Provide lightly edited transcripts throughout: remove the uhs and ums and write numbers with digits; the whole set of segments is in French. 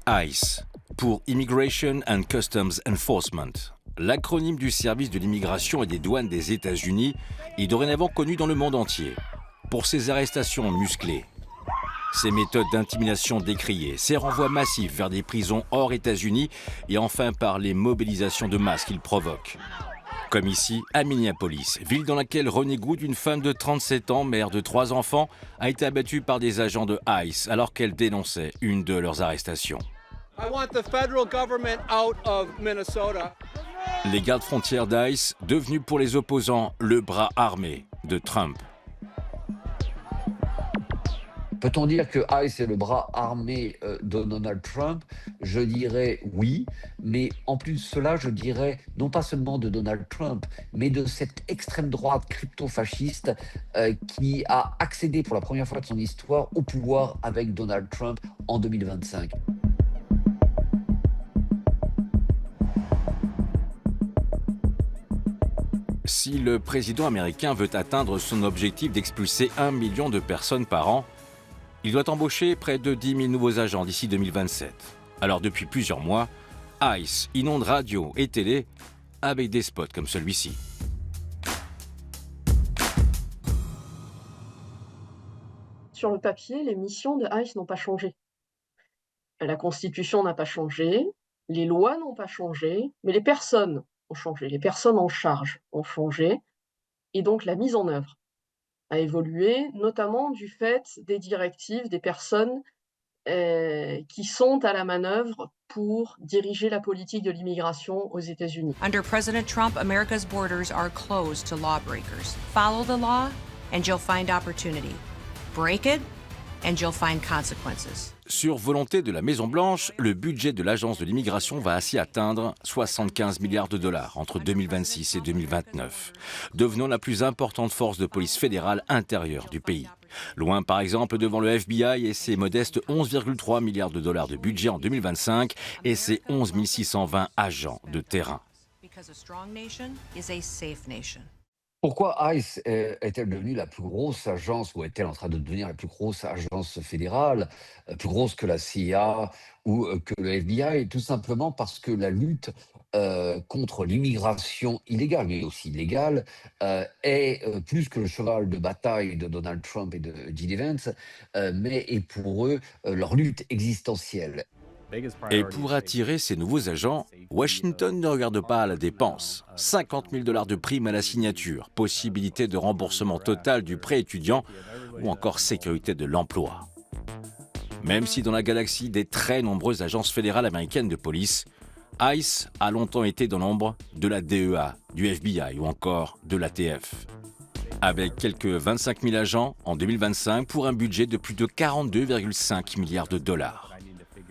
ICE, pour Immigration and Customs Enforcement, l'acronyme du service de l'immigration et des douanes des États-Unis, est dorénavant connu dans le monde entier. Pour ses arrestations musclées, ses méthodes d'intimidation décriées, ses renvois massifs vers des prisons hors États-Unis et enfin par les mobilisations de masse qu'il provoque. Comme ici, à Minneapolis, ville dans laquelle Ronnie Good, une femme de 37 ans, mère de 3 enfants, a été abattue par des agents de ICE alors qu'elle dénonçait une de leurs arrestations. I want the federal government out of Minnesota. Les gardes frontières d'ICE, devenus pour les opposants le bras armé de Trump. Peut-on dire que ICE est le bras armé de Donald Trump? Je dirais oui, mais en plus de cela, je dirais non pas seulement de Donald Trump, mais de cette extrême droite crypto-fasciste qui a accédé pour la première fois de son histoire au pouvoir avec Donald Trump en 2025. Si le président américain veut atteindre son objectif d'expulser 1 million de personnes par an, il doit embaucher près de 10 000 nouveaux agents d'ici 2027. Alors depuis plusieurs mois, ICE inonde radio et télé avec des spots comme celui-ci. Sur le papier, les missions de ICE n'ont pas changé. La Constitution n'a pas changé, les lois n'ont pas changé, mais les personnes ont changé, les personnes en charge ont changé, et donc la mise en œuvre a évolué, notamment du fait des directives des personnes qui sont à la manœuvre pour diriger la politique de l'immigration aux États-Unis. Under President Trump, America's borders are closed to lawbreakers. Follow the law, and you'll find opportunity. Break it, and you'll find consequences. Sur volonté de la Maison-Blanche, le budget de l'Agence de l'immigration va ainsi atteindre 75 milliards de dollars entre 2026 et 2029, devenant la plus importante force de police fédérale intérieure du pays. Loin par exemple devant le FBI et ses modestes 11,3 milliards de dollars de budget en 2025 et ses 11 620 agents de terrain. Because a strong nation is a safe nation. Pourquoi ICE est-elle devenue la plus grosse agence, ou est-elle en train de devenir la plus grosse agence fédérale, plus grosse que la CIA ou que le FBI? Tout simplement parce que la lutte contre l'immigration illégale, mais aussi légale, est plus que le cheval de bataille de Donald Trump et de J.D. Vance, mais est pour eux leur lutte existentielle. Et pour attirer ces nouveaux agents, Washington ne regarde pas à la dépense. 50 000 dollars de prime à la signature, possibilité de remboursement total du prêt étudiant ou encore sécurité de l'emploi. Même si dans la galaxie des très nombreuses agences fédérales américaines de police, ICE a longtemps été dans l'ombre de la DEA, du FBI ou encore de l'ATF. Avec quelques 25 000 agents en 2025 pour un budget de plus de 42,5 milliards de dollars.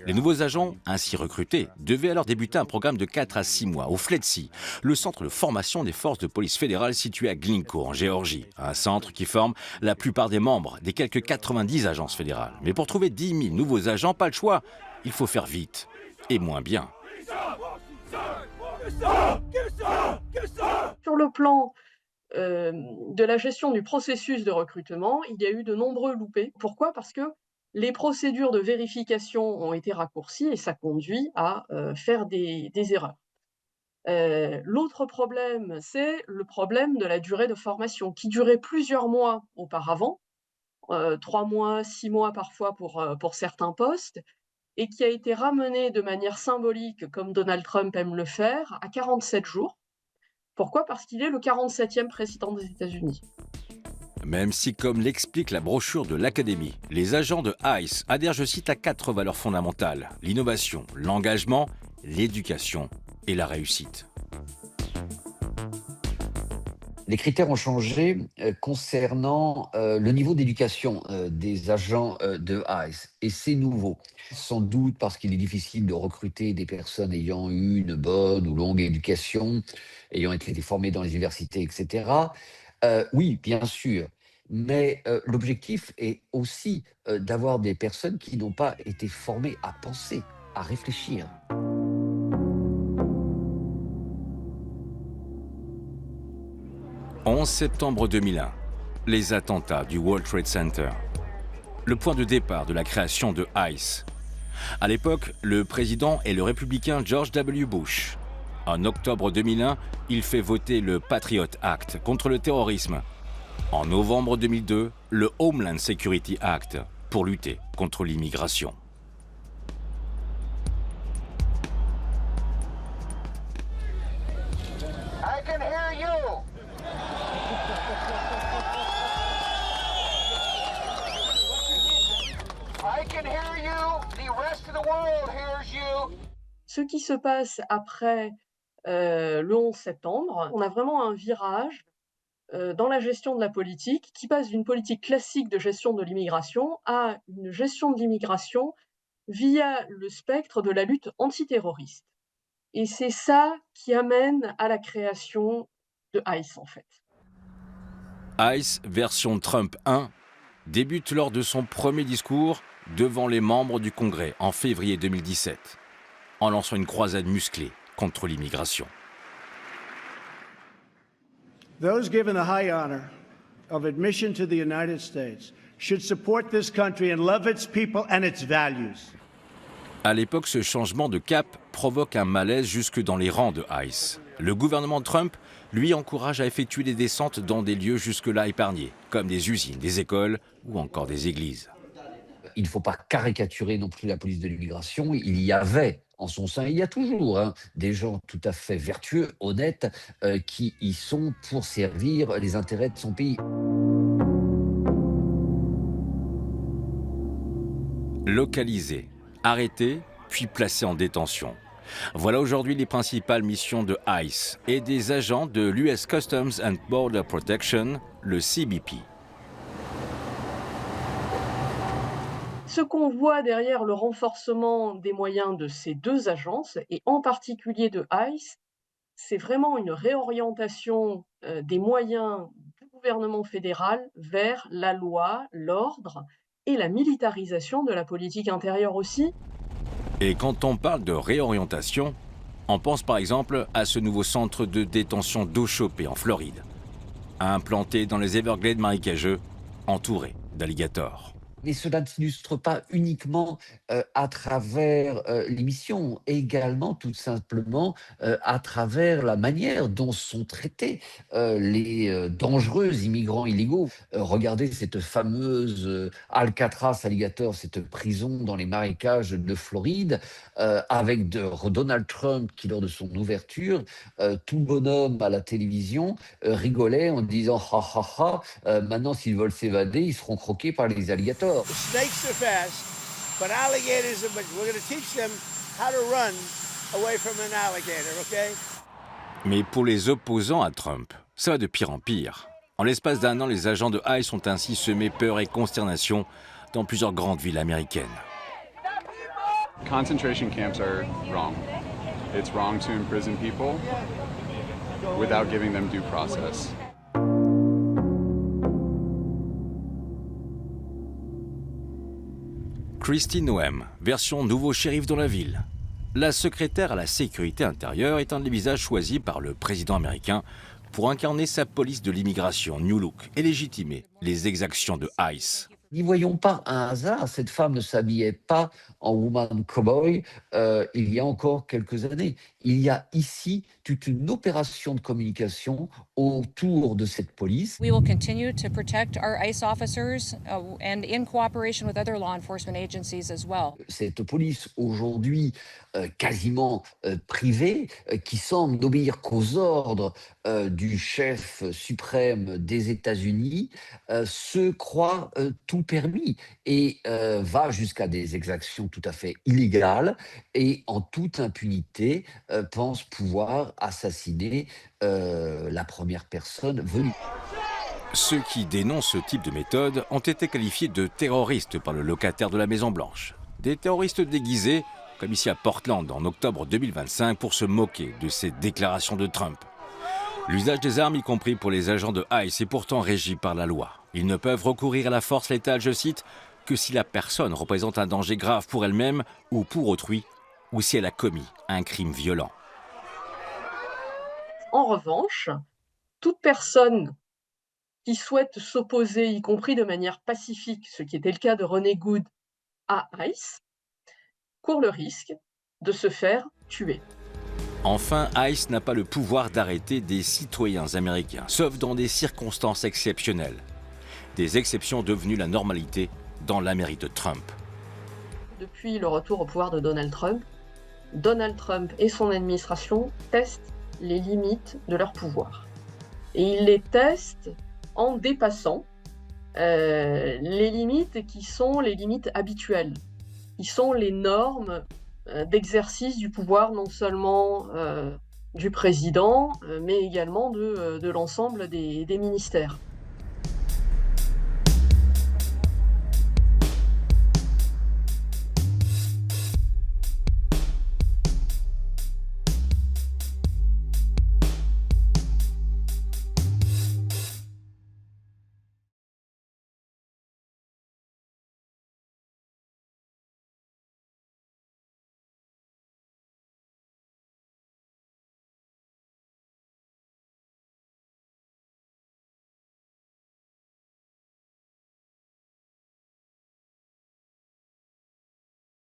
Les nouveaux agents, ainsi recrutés, devaient alors débuter un programme de 4 à 6 mois au FLETC, le centre de formation des forces de police fédérales situé à Glencoe, en Géorgie. Un centre qui forme la plupart des membres des quelques 90 agences fédérales. Mais pour trouver 10 000 nouveaux agents, pas le choix. Il faut faire vite et moins bien. Sur le plan de la gestion du processus de recrutement, il y a eu de nombreux loupés. Pourquoi? Parce que les procédures de vérification ont été raccourcies et ça conduit à faire des erreurs. L'autre problème, c'est le problème de la durée de formation qui durait plusieurs mois auparavant, 3 mois, 6 mois parfois pour certains postes, et qui a été ramené de manière symbolique, comme Donald Trump aime le faire, à 47 jours. Pourquoi? Parce qu'il est le 47e président des États-Unis. Même si, comme l'explique la brochure de l'Académie, les agents de ICE adhèrent, je cite, à 4 valeurs fondamentales: l'innovation, l'engagement, l'éducation et la réussite. Les critères ont changé concernant le niveau d'éducation des agents de ICE. Et c'est nouveau. Sans doute parce qu'il est difficile de recruter des personnes ayant eu une bonne ou longue éducation, ayant été formées dans les universités, etc. Oui, bien sûr. Mais l'objectif est aussi d'avoir des personnes qui n'ont pas été formées à penser, à réfléchir. « 11 septembre 2001, les attentats du World Trade Center. Le point de départ de la création de ICE. À l'époque, le président est le républicain George W. Bush. En octobre 2001, il fait voter le Patriot Act contre le terrorisme. En novembre 2002, le Homeland Security Act pour lutter contre l'immigration. I can hear you. I can hear you. The rest of the world hears you. Ce qui se passe après le 11 septembre, on a vraiment un virage dans la gestion de la politique qui passe d'une politique classique de gestion de l'immigration à une gestion de l'immigration via le spectre de la lutte antiterroriste. Et c'est ça qui amène à la création de ICE, en fait. ICE version Trump 1 débute lors de son premier discours devant les membres du Congrès en février 2017, en lançant une croisade musclée contre l'immigration. Those given the high honor of admission to the United States should support this country and love its people and its values. À l'époque, ce changement de cap provoque un malaise jusque dans les rangs de ICE. Le gouvernement Trump, lui, encourage à effectuer des descentes dans des lieux jusque-là épargnés, comme des usines, des écoles ou encore des églises. Il ne faut pas caricaturer non plus la police de l'immigration. Il y avait en son sein, il y a toujours des gens tout à fait vertueux, honnêtes, qui y sont pour servir les intérêts de son pays. Localisé, arrêté, puis placé en détention. Voilà aujourd'hui les principales missions de ICE et des agents de l'US Customs and Border Protection, le CBP. Ce qu'on voit derrière le renforcement des moyens de ces deux agences, et en particulier de ICE, c'est vraiment une réorientation des moyens du gouvernement fédéral vers la loi, l'ordre et la militarisation de la politique intérieure aussi. Et quand on parle de réorientation, on pense par exemple à ce nouveau centre de détention d'eau chauffée en Floride, implanté dans les Everglades marécageux, entouré d'alligators. Mais cela ne s'illustre pas uniquement à travers les missions, également tout simplement à travers la manière dont sont traités les dangereux immigrants illégaux. Regardez cette fameuse Alcatraz Alligator, cette prison dans les marécages de Floride, avec Donald Trump qui, lors de son ouverture, tout bonhomme à la télévision, rigolait en disant « ha ha ha, maintenant s'ils veulent s'évader, ils seront croqués par les alligators ». The snakes are fast, but alligators are. But we're going to teach them how to run away from an alligator, okay? Mais pour les opposants à Trump, ça va de pire en pire. En l'espace d'un an, les agents de ICE ont ainsi semé peur et consternation dans plusieurs grandes villes américaines. Concentration camps are wrong. It's wrong to imprison people without giving them due process. Kristi Noem, version nouveau shérif dans la ville. La secrétaire à la sécurité intérieure est un des visages choisis par le président américain pour incarner sa police de l'immigration New Look et légitimer les exactions de ICE. N'y voyons pas un hasard, cette femme ne s'habillait pas en woman cowboy il y a encore quelques années. Il y a ici toute une opération de communication autour de cette police. We will continue to protect our ICE officers and in cooperation with other law enforcement agencies as well. Cette police aujourd'hui quasiment privée, qui semble n'obéir qu'aux ordres du chef suprême des États-Unis, se croit tout permis et va jusqu'à des exactions tout à fait illégales et en toute impunité pense pouvoir assassiner la première personne venue. Ceux qui dénoncent ce type de méthode ont été qualifiés de terroristes par le locataire de la Maison-Blanche. Des terroristes déguisés, comme ici à Portland en octobre 2025, pour se moquer de ces déclarations de Trump. L'usage des armes, y compris pour les agents de ICE, est pourtant régi par la loi. Ils ne peuvent recourir à la force létale, je cite, que si la personne représente un danger grave pour elle-même ou pour autrui, ou si elle a commis un crime violent. En revanche, toute personne qui souhaite s'opposer, y compris de manière pacifique, ce qui était le cas de René Good, à ICE, court le risque de se faire tuer. Enfin, ICE n'a pas le pouvoir d'arrêter des citoyens américains, sauf dans des circonstances exceptionnelles. Des exceptions devenues la normalité dans l'Amérique de Trump. Depuis le retour au pouvoir de Donald Trump et son administration testent les limites de leur pouvoir. Et ils les testent en dépassant les limites qui sont les limites habituelles, qui sont les normes d'exercice du pouvoir non seulement du président, mais également de l'ensemble des ministères.